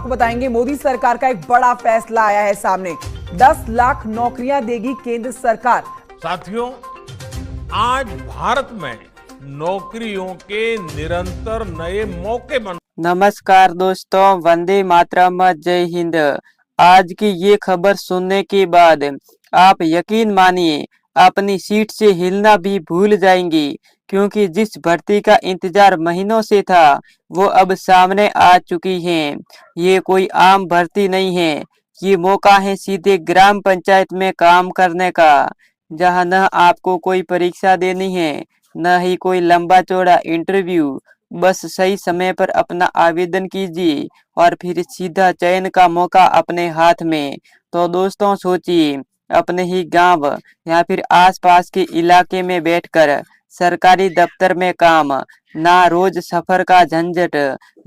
आपको बताएंगे मोदी सरकार का एक बड़ा फैसला आया है सामने। 10 लाख नौकरियां देगी केंद्र सरकार। साथियों, आज भारत में नौकरियों के निरंतर नए मौके बन। नमस्कार दोस्तों, वंदे मातरम, जय हिंद। आज की ये खबर सुनने के बाद आप यकीन मानिए अपनी सीट से हिलना भी भूल जाएंगी, क्योंकि जिस भर्ती का इंतजार महीनों से था वो अब सामने आ चुकी है। ये कोई आम भर्ती नहीं है, ये मौका है सीधे ग्राम पंचायत में काम करने का, जहां न आपको कोई परीक्षा देनी है, न ही कोई लंबा चौड़ा इंटरव्यू। बस सही समय पर अपना आवेदन कीजिए और फिर सीधा चयन का मौका अपने हाथ में। तो दोस्तों सोचिए, अपने ही गांव या फिर आसपास के इलाके में बैठकर सरकारी दफ्तर में काम, ना रोज सफर का झंझट,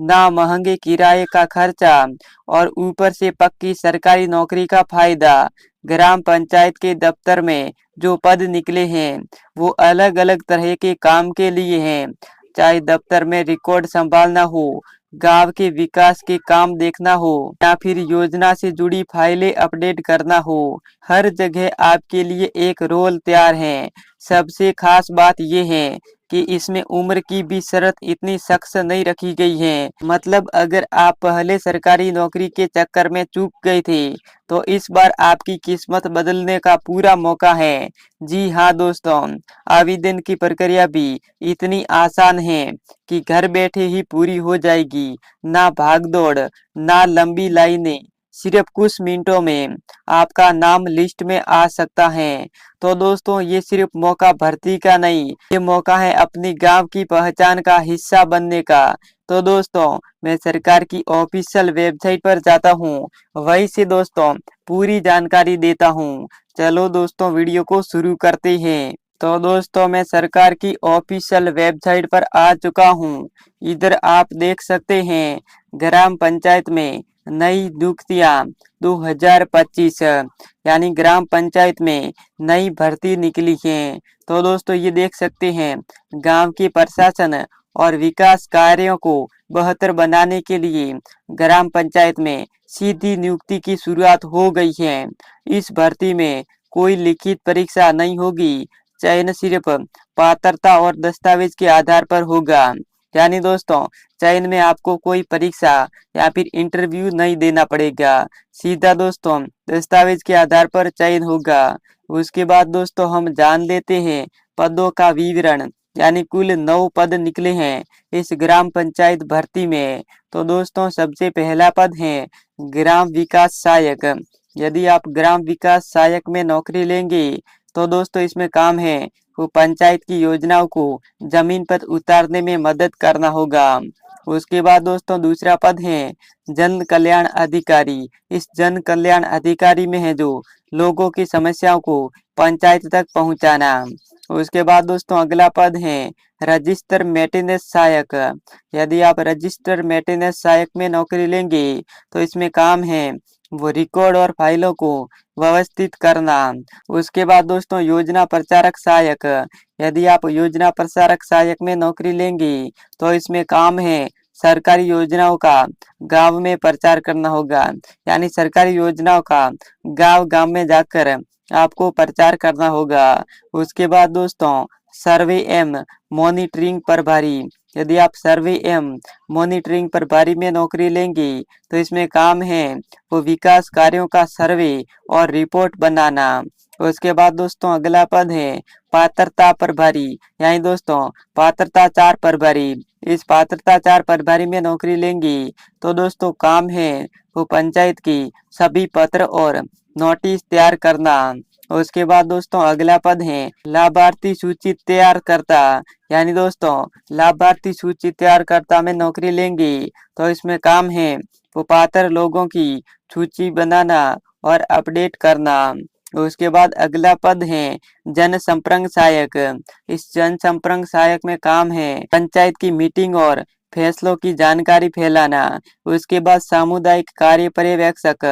ना महंगे किराए का खर्चा, और ऊपर से पक्की सरकारी नौकरी का फायदा। ग्राम पंचायत के दफ्तर में जो पद निकले हैं वो अलग अलग तरह के काम के लिए हैं, चाहे दफ्तर में रिकॉर्ड संभालना हो, गांव के विकास के काम देखना हो, या फिर योजना से जुड़ी फाइलें अपडेट करना हो। हर जगह आपके लिए एक रोल तैयार है। सबसे खास बात यह है कि इसमें उम्र की भी शर्त इतनी सख्त नहीं रखी गई है। मतलब अगर आप पहले सरकारी नौकरी के चक्कर में चूक गए थे तो इस बार आपकी किस्मत बदलने का पूरा मौका है। जी हाँ दोस्तों, आवेदन की प्रक्रिया भी इतनी आसान है कि घर बैठे ही पूरी हो जाएगी। ना भागदौड़, ना लंबी लाइनें, सिर्फ कुछ मिनटों में आपका नाम लिस्ट में आ सकता है। तो दोस्तों, ये सिर्फ मौका भर्ती का नहीं, ये मौका है अपनी गांव की पहचान का हिस्सा बनने का। तो दोस्तों, मैं सरकार की ऑफिशियल वेबसाइट पर जाता हूँ, वहीं से दोस्तों पूरी जानकारी देता हूँ। चलो दोस्तों, वीडियो को शुरू करते हैं। तो दोस्तों, मैं सरकार की ऑफिशियल वेबसाइट पर आ चुका हूँ। इधर आप देख सकते हैं ग्राम पंचायत में नई नियुक्तियां 2025, यानी ग्राम पंचायत में नई भर्ती निकली है। तो दोस्तों, ये देख सकते हैं गांव के प्रशासन और विकास कार्यों को बेहतर बनाने के लिए ग्राम पंचायत में सीधी नियुक्ति की शुरुआत हो गई है। इस भर्ती में कोई लिखित परीक्षा नहीं होगी, चयन सिर्फ पात्रता और दस्तावेज के आधार पर होगा। यानी दोस्तों, चयन में आपको कोई परीक्षा या फिर इंटरव्यू नहीं देना पड़ेगा, सीधा दोस्तों दस्तावेज के आधार पर चयन होगा। उसके बाद दोस्तों हम जान लेते हैं पदों का विवरण। यानी कुल 9 पद निकले हैं इस ग्राम पंचायत भर्ती में। तो दोस्तों, सबसे पहला पद है ग्राम विकास सहायक। यदि आप ग्राम विकास सहायक में नौकरी लेंगे तो दोस्तों इसमें काम है वो पंचायत की योजनाओं को जमीन पर उतारने में मदद करना होगा। उसके बाद दोस्तों दूसरा पद है जन कल्याण अधिकारी। इस जन कल्याण अधिकारी में है जो लोगों की समस्याओं को पंचायत तक पहुंचाना। उसके बाद दोस्तों अगला पद है रजिस्टर मेंटेनेंस सहायक। यदि आप रजिस्टर मेंटेनेंस सहायक में नौकरी लेंगे तो इसमें काम है वो रिकॉर्ड और फाइलों को व्यवस्थित करना। उसके बाद दोस्तों योजना प्रचारक सहायक। यदि आप योजना प्रचारक सहायक में नौकरी लेंगे तो इसमें काम है सरकारी योजनाओं का गांव में प्रचार करना होगा। यानी सरकारी योजनाओं का गांव गांव में जाकर आपको प्रचार करना होगा। उसके बाद दोस्तों सर्वे एम मॉनिटरिंग प्रभारी। यदि आप सर्वे एम मॉनिटरिंग प्रभारी में नौकरी लेंगे तो इसमें काम है वो विकास कार्यों का सर्वे और रिपोर्ट बनाना। उसके बाद दोस्तों अगला पद है पात्रता प्रभारी, यानी दोस्तों पात्रता 4 प्रभारी। इस पात्रता 4 प्रभारी में नौकरी लेंगी तो दोस्तों काम है वो पंचायत की सभी पत्र और नोटिस तैयार करना। उसके बाद दोस्तों अगला पद है लाभार्थी सूची तैयार करता। यानी दोस्तों लाभार्थी सूची तैयार करता में नौकरी लेंगे तो इसमें काम है वो पात्र लोगों की सूची बनाना और अपडेट करना। उसके बाद अगला पद है जन संपर्क सहायक। इस जन संपर्क सहायक में काम है पंचायत की मीटिंग और फैसलों की जानकारी फैलाना। उसके बाद सामुदायिक कार्य पर्यवेक्षक।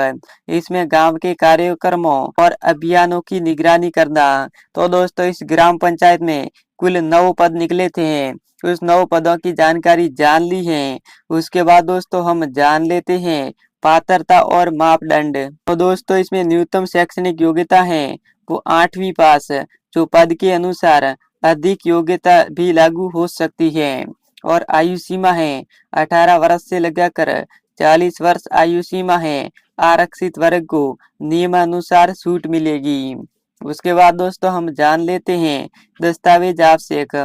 इसमें गांव के कार्यक्रमों और अभियानों की निगरानी करना। तो दोस्तों इस ग्राम पंचायत में कुल 9 पद निकले थे, उस 9 पदों की जानकारी जान ली है। उसके बाद दोस्तों हम जान लेते हैं पात्रता और मापदंड। तो दोस्तों इसमें न्यूनतम शैक्षणिक योग्यता है वो 8वीं पास, जो पद के अनुसार अधिक योग्यता भी लागू हो सकती है। और आयु सीमा है 18 वर्ष से लगाकर 40 वर्ष आयु सीमा है। आरक्षित वर्ग को नियमानुसार छूट मिलेगी। उसके बाद दोस्तों हम जान लेते हैं दस्तावेज आवश्यक,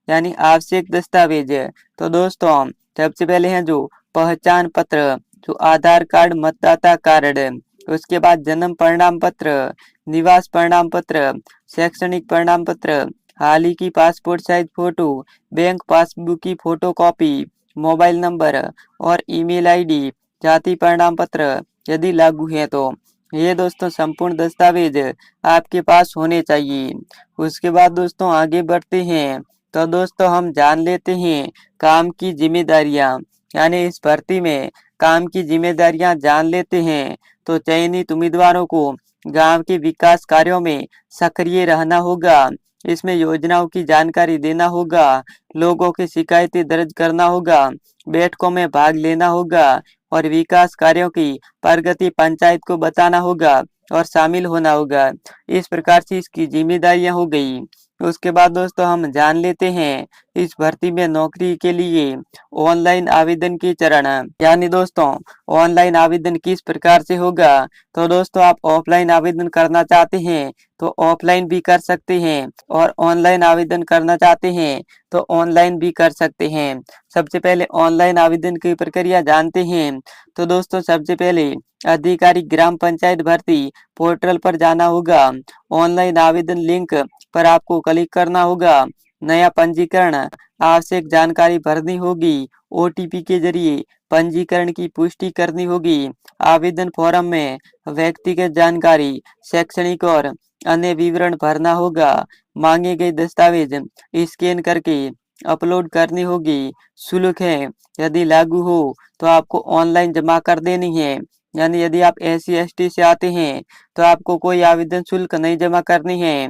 यानी आवश्यक दस्तावेज। तो दोस्तों सबसे पहले है जो पहचान पत्र, जो आधार कार्ड, मतदाता कार्ड, उसके बाद जन्म प्रमाण पत्र, निवास प्रमाण पत्र, शैक्षणिक प्रमाण पत्र, हाल ही की passport size photo, bank passbook की फोटोकॉपी, मोबाइल नंबर और ईमेल आईडी, जाति प्रमाण पत्र यदि लागू है तो। ये दोस्तों संपूर्ण दस्तावेज आपके पास होने चाहिए। उसके बाद दोस्तों आगे बढ़ते हैं। तो दोस्तों हम जान लेते हैं काम की जिम्मेदारियां, यानी इस भर्ती में काम की जिम्मेदारियां जान लेते हैं। तो चयनित उम्मीदवारों को गांव के विकास कार्यों में सक्रिय रहना होगा। इसमें योजनाओं की जानकारी देना होगा, लोगों की शिकायतें दर्ज करना होगा, बैठकों में भाग लेना होगा और विकास कार्यों की प्रगति पंचायत को बताना होगा और शामिल होना होगा। इस प्रकार से इसकी जिम्मेदारियां हो गई। उसके बाद दोस्तों हम जान लेते हैं इस भर्ती में नौकरी के लिए ऑनलाइन आवेदन के चरण, यानी दोस्तों ऑनलाइन आवेदन किस प्रकार से होगा। तो दोस्तों आप ऑफलाइन आवेदन करना चाहते हैं तो ऑफलाइन भी कर सकते हैं और ऑनलाइन आवेदन करना चाहते हैं तो ऑनलाइन भी कर सकते हैं। सबसे पहले ऑनलाइन आवेदन की प्रक्रिया जानते हैं। तो दोस्तों सबसे पहले आधिकारिक ग्राम पंचायत भर्ती पोर्टल पर जाना होगा। ऑनलाइन आवेदन लिंक पर आपको क्लिक करना होगा। नया पंजीकरण, आवश्यक जानकारी भरनी होगी। ओटीपी के जरिए पंजीकरण की पुष्टि करनी होगी। आवेदन फॉर्म में व्यक्तिगत जानकारी, शैक्षणिक और अन्य विवरण भरना होगा। मांगे गए दस्तावेज स्कैन करके अपलोड करनी होगी। शुल्क है यदि लागू हो तो आपको ऑनलाइन जमा कर देनी है, यानी यदि आप SC/ST से आते हैं तो आपको कोई आवेदन शुल्क नहीं जमा करनी है।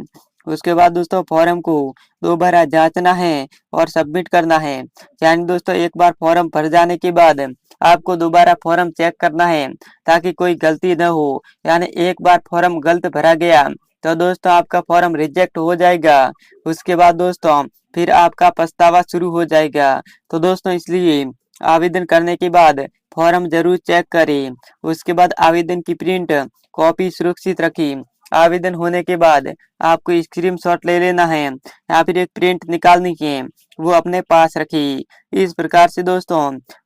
उसके बाद दोस्तों फॉर्म को दोबारा जांचना है और सबमिट करना है, यानी दोस्तों एक बार फॉर्म भर जाने के बाद आपको दोबारा फॉर्म चेक करना है ताकि कोई गलती न हो। यानी एक बार फॉर्म गलत भरा गया तो दोस्तों आपका फॉर्म रिजेक्ट हो जाएगा। उसके बाद दोस्तों फिर आपका पछतावा शुरू हो जाएगा। तो दोस्तों इसलिए आवेदन करने के बाद फॉर्म जरूर चेक करें। उसके बाद आवेदन की प्रिंट कॉपी सुरक्षित रखें। आवेदन होने के बाद आपको स्क्रीनशॉट ले लेना है या फिर एक प्रिंट निकालनी है, वो अपने पास रखिए। इस प्रकार से दोस्तों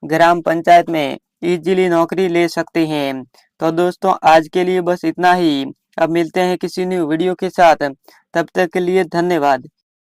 ग्राम पंचायत में इजीली नौकरी ले सकते हैं। तो दोस्तों आज के लिए बस इतना ही। अब मिलते हैं किसी न्यू वीडियो के साथ, तब तक के लिए धन्यवाद।